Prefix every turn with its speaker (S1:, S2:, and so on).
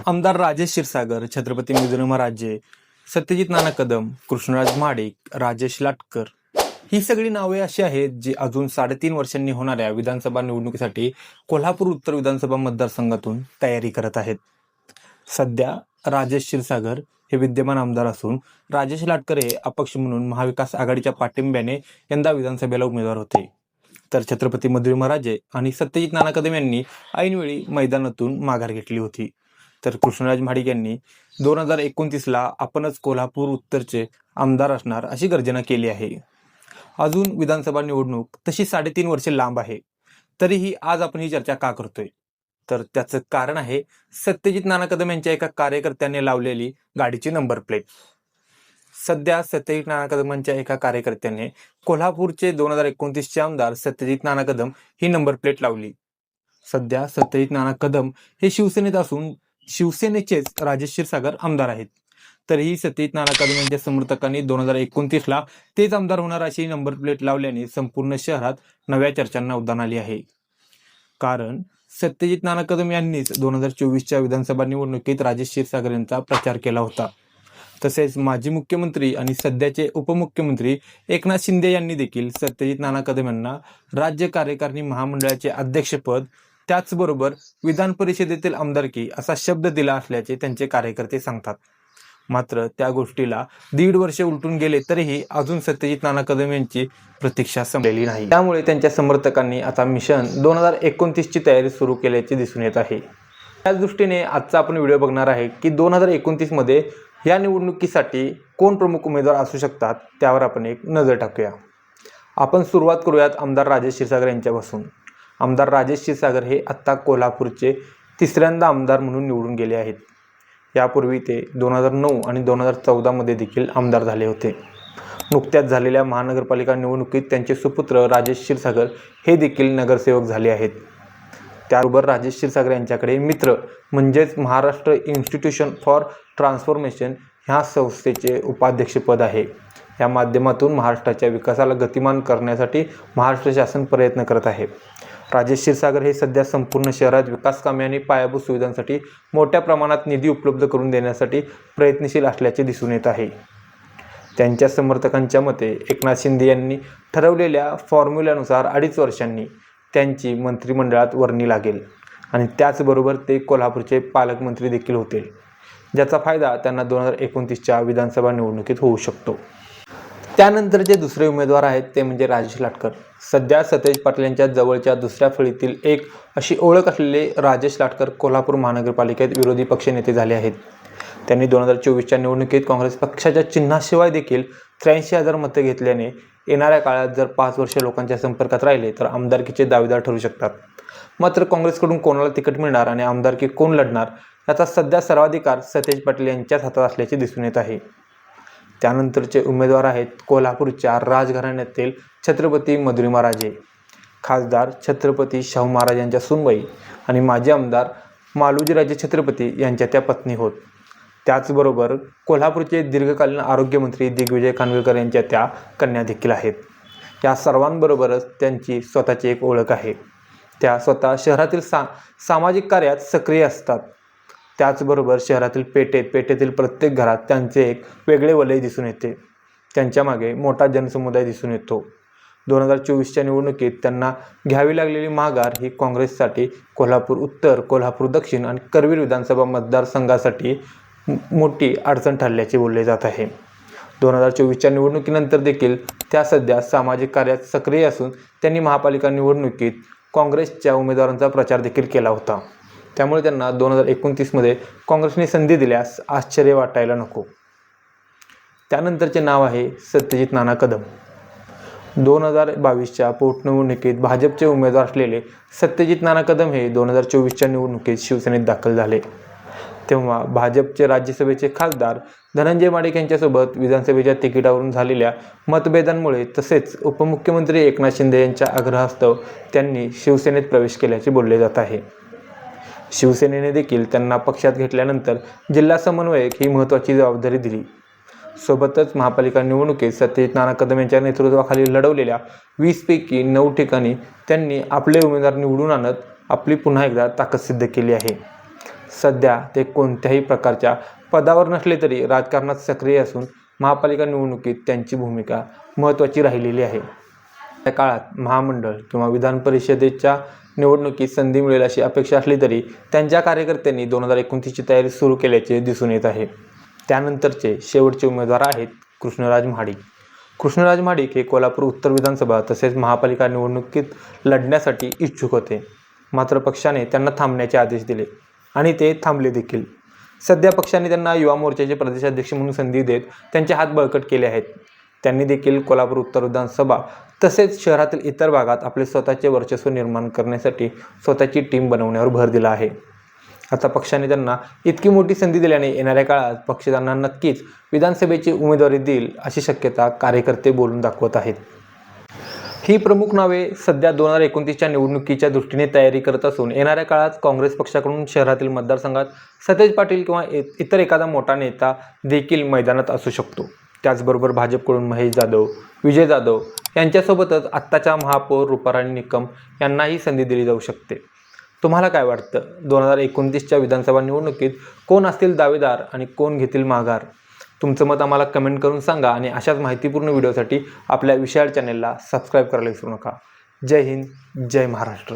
S1: आमदार राजेश क्षीरसागर, छत्रपती महाराजे, सत्यजित नाना कदम, कृष्णराज महाडिक, राजेश लाटकर ही सगळी नावे अशी आहेत जी अजून 3.5 वर्षांनी होणाऱ्या विधानसभा निवडणुकीसाठी कोल्हापूर उत्तर विधानसभा मतदारसंघातून तयारी करत आहेत. सध्या राजेश क्षीरसागर हे विद्यमान आमदार असून राजेश लाटकर हे अपक्ष म्हणून महाविकास आघाडीच्या पाठिंब्याने यंदा विधानसभेला उमेदवार होते. तर छत्रपती महाराजे आणि सत्यजित नाना कदम यांनी ऐनवेळी मैदानातून माघार घेतली होती. तर कृष्णराज महाडिक यांनी 2029ला आपणच कोल्हापूर उत्तरचे आमदार असणार अशी गर्जना केली आहे. अजून विधानसभा निवडणूक तशी 3.5 वर्षे लांब आहे. तरीही आज आपण ही चर्चा का करतोय, तर त्याचं कारण आहे सत्यजित नाना कदम यांच्या एका कार्यकर्त्याने लावलेली गाडीची नंबर प्लेट. सध्या सत्यजित नाना कदमांच्या एका कार्यकर्त्याने कोल्हापूरचे 2029चे आमदार सत्यजित नाना कदम ही नंबर प्लेट लावली. सध्या सत्यजित नाना कदम हे शिवसेनेत असून शिवसेनेचेच राजेश क्षीरसागर आमदार आहेत. तरीही सत्यजित नाना कदम यांच्या समर्थकांनी 2029ला तेच आमदार होणार अशी नंबर प्लेट लावल्याने संपूर्ण शहरात नव्या चर्चांना उधाण आली आहे. कारण सत्यजित नाना कदम यांनीच 2024च्या विधानसभा निवडणुकीत राजेश क्षीरसागर यांचा प्रचार केला होता. तसेच माजी मुख्यमंत्री आणि सध्याचे उपमुख्यमंत्री एकनाथ शिंदे यांनी देखील सत्यजित नाना कदम यांना राज्य कार्यकारिणी महामंडळाचे अध्यक्षपद, त्याचबरोबर विधान परिषदेतील आमदारकी असा शब्द दिला असल्याचे त्यांचे कार्यकर्ते सांगतात. मात्र त्या गोष्टीला 1.5 वर्ष उलटून गेले तरीही अजून सत्यजित नाना कदम यांची प्रतीक्षा संपलेली नाही. त्यामुळे त्यांच्या समर्थकांनी आता मिशन 2029ची तयारी सुरू केल्याचे दिसून येत आहे. त्याच दृष्टीने आजचा आपण व्हिडिओ बघणार आहे की 2029मध्ये या निवडणुकीसाठी कोण प्रमुख उमेदवार असू शकतात त्यावर आपण एक नजर टाकूया. आपण सुरुवात करूयात आमदार राजेश क्षीरसागर यांच्यापासून. आमदार राजेश क्षीरसागर हे आत्ता कोल्हापूरचे 3ऱ्यांदा आमदार म्हणून निवडून गेले आहेत. यापूर्वी ते 2009 आणि 2014मध्ये देखील आमदार झाले होते. नुकत्याच झालेल्या महानगरपालिका निवडणुकीत त्यांचे सुपुत्र राजेश क्षीरसागर हे देखील नगरसेवक झाले आहेत. त्याबरोबर राजेश क्षीरसागर यांच्याकडे मित्र म्हणजेच महाराष्ट्र इन्स्टिट्यूशन फॉर ट्रान्सफॉर्मेशन ह्या संस्थेचे उपाध्यक्षपद आहे. या माध्यमातून महाराष्ट्राच्या विकासाला गतिमान करण्यासाठी महाराष्ट्र शासन प्रयत्न करत आहे. राजेश क्षीरसागर हे सध्या संपूर्ण शहरात विकास कामे आणि पायाभूत सुविधांसाठी मोठ्या प्रमाणात निधी उपलब्ध करून देण्यासाठी प्रयत्नशील असल्याचे दिसून येत आहे. त्यांच्या समर्थकांच्या मते एकनाथ शिंदे यांनी ठरवलेल्या फॉर्म्युल्यानुसार 2.5 वर्षांनी त्यांची मंत्रिमंडळात वर्णी लागेल आणि त्याचबरोबर ते कोल्हापूरचे पालकमंत्री देखील होतील, ज्याचा फायदा त्यांना 2029च्या विधानसभा निवडणुकीत होऊ शकतो. त्यानंतरचे दुसरे उमेदवार आहेत ते म्हणजे राजेश लाटकर. सध्या सतेज पाटील यांच्या जवळच्या दुसऱ्या फळीतील एक अशी ओळख असलेले राजेश लाटकर कोल्हापूर महानगरपालिकेत विरोधी पक्षनेते झाले आहेत. त्यांनी 2024च्या निवडणुकीत काँग्रेस पक्षाच्या चिन्हाशिवाय देखील 83,000 मते घेतल्याने येणाऱ्या काळात जर 5 वर्षे लोकांच्या संपर्कात राहिले तर आमदारकीचे दावेदार ठरू शकतात. मात्र काँग्रेसकडून कोणाला तिकीट मिळणार आणि आमदारकी कोण लढणार याचा सध्या सर्वाधिकार सतेज पाटील यांच्याच हातात असल्याचे दिसून येत आहे. त्यानंतरचे उमेदवार आहेत कोल्हापूरच्या राजघराण्यातील छत्रपती महाराजे, खासदार छत्रपती शाहू महाराज यांच्या सूनबाई आणि माजी आमदार मालोजीराजे छत्रपती यांच्या त्या पत्नी होत. त्याचबरोबर कोल्हापूरचे दीर्घकालीन आरोग्यमंत्री दिग्विजय खानविलकर यांच्या त्या कन्या देखील आहेत. या सर्वांबरोबरच त्यांची स्वतःची एक ओळख आहे. त्या स्वतः शहरातील सामाजिक कार्यात सक्रिय असतात. त्याचबरोबर शहरातील पेठेतील प्रत्येक घरात त्यांचे एक वेगळे वलय दिसून येते. त्यांच्या मागे मोठा जनसमुदाय दिसून येतो. 2024च्या निवडणुकीत त्यांना घ्यावी लागलेली माघार ही काँग्रेससाठी कोल्हापूर उत्तर, कोल्हापूर दक्षिण आणि करवीर विधानसभा मतदारसंघासाठी मोठी अडचण ठरल्याचे बोलले जात आहे. 2024च्या निवडणुकीनंतर देखील त्या सध्या सामाजिक कार्यात सक्रिय असून त्यांनी महापालिका निवडणुकीत काँग्रेसच्या उमेदवारांचा प्रचार देखील केला होता. त्यामुळे त्यांना 2029मध्ये काँग्रेसने संधी दिल्यास आश्चर्य वाटायला नको. त्यानंतरचे नाव आहे सत्यजित नाना कदम. 2022च्या पोटनिवडणुकीत भाजपचे उमेदवार असलेले सत्यजित नाना कदम हे 2024च्या निवडणुकीत शिवसेनेत दाखल झाले. तेव्हा भाजपचे राज्यसभेचे खासदार धनंजय महाडिक यांच्यासोबत विधानसभेच्या तिकिटावरून झालेल्या मतभेदांमुळे तसेच उपमुख्यमंत्री एकनाथ शिंदे यांच्या आग्रहास्तव त्यांनी शिवसेनेत प्रवेश केल्याचे बोलले जात आहे. शिवसेनेने देखील त्यांना पक्षात घेतल्यानंतर जिल्हा समन्वयक ही महत्त्वाची जबाबदारी दिली. सोबतच महापालिका निवडणुकीत सत्यजित नाना कदम यांच्या नेतृत्वाखाली लढवलेल्या 20 पैकी 9 ठिकाणी त्यांनी आपले उमेदवार निवडून आणत आपली पुन्हा एकदा ताकद सिद्ध केली आहे. सध्या ते कोणत्याही प्रकारच्या पदावर नसले तरी राजकारणात सक्रिय असून महापालिका निवडणुकीत त्यांची भूमिका महत्त्वाची राहिलेली आहे. त्या काळात महामंडळ किंवा विधान परिषदेच्या निवडणुकीत संधी मिळेल अशी अपेक्षा असली तरी त्यांच्या कार्यकर्त्यांनी 2029ची तयारी सुरू केल्याचे दिसून येत आहे. त्यानंतरचे शेवटचे उमेदवार आहेत कृष्णराज महाडिक. कृष्णराज महाडिक हे कोल्हापूर उत्तर विधानसभा तसेच महापालिका निवडणुकीत लढण्यासाठी इच्छुक होते. मात्र पक्षाने त्यांना थांबण्याचे आदेश दिले आणि ते थांबले देखील. सध्या पक्षाने त्यांना युवा मोर्चाचे प्रदेशाध्यक्ष म्हणून संधी देत त्यांचे हात बळकट केले आहेत. त्यांनी देखील कोल्हापूर उत्तर विधानसभा तसेच शहरातील इतर भागात आपले स्वतःचे वर्चस्व निर्माण करण्यासाठी स्वतःची टीम बनवण्यावर भर दिला आहे. आता पक्षाने त्यांना इतकी मोठी संधी दिल्याने येणाऱ्या काळात पक्ष त्यांना नक्कीच विधानसभेची उमेदवारी देईल अशी शक्यता कार्यकर्ते बोलून दाखवत आहेत. ही प्रमुख नावे सध्या 2029च्या निवडणुकीच्या दृष्टीने तयारी करत असून येणाऱ्या काळात काँग्रेस पक्षाकडून शहरातील मतदारसंघात सतेज पाटील किंवा इतर एखादा मोठा नेता देखील मैदानात असू शकतो. त्याचबरोबर भाजपकडून महेश जाधव, विजय जाधव यांच्यासोबतच आत्ताच्या महापौर रूपाराणी निकम यांनाही संधी दिली जाऊ शकते. तुम्हाला काय वाटतं? 2029च्या विधानसभा निवडणुकीत कोण असतील दावेदार आणि कोण घेतील माघार? तुमचं मत आम्हाला कमेंट करून सांगा आणि अशाच माहितीपूर्ण व्हिडिओसाठी आपल्या विशाळ चॅनेलला सबस्क्राईब करायला विसरू नका. जय हिंद, जय महाराष्ट्र.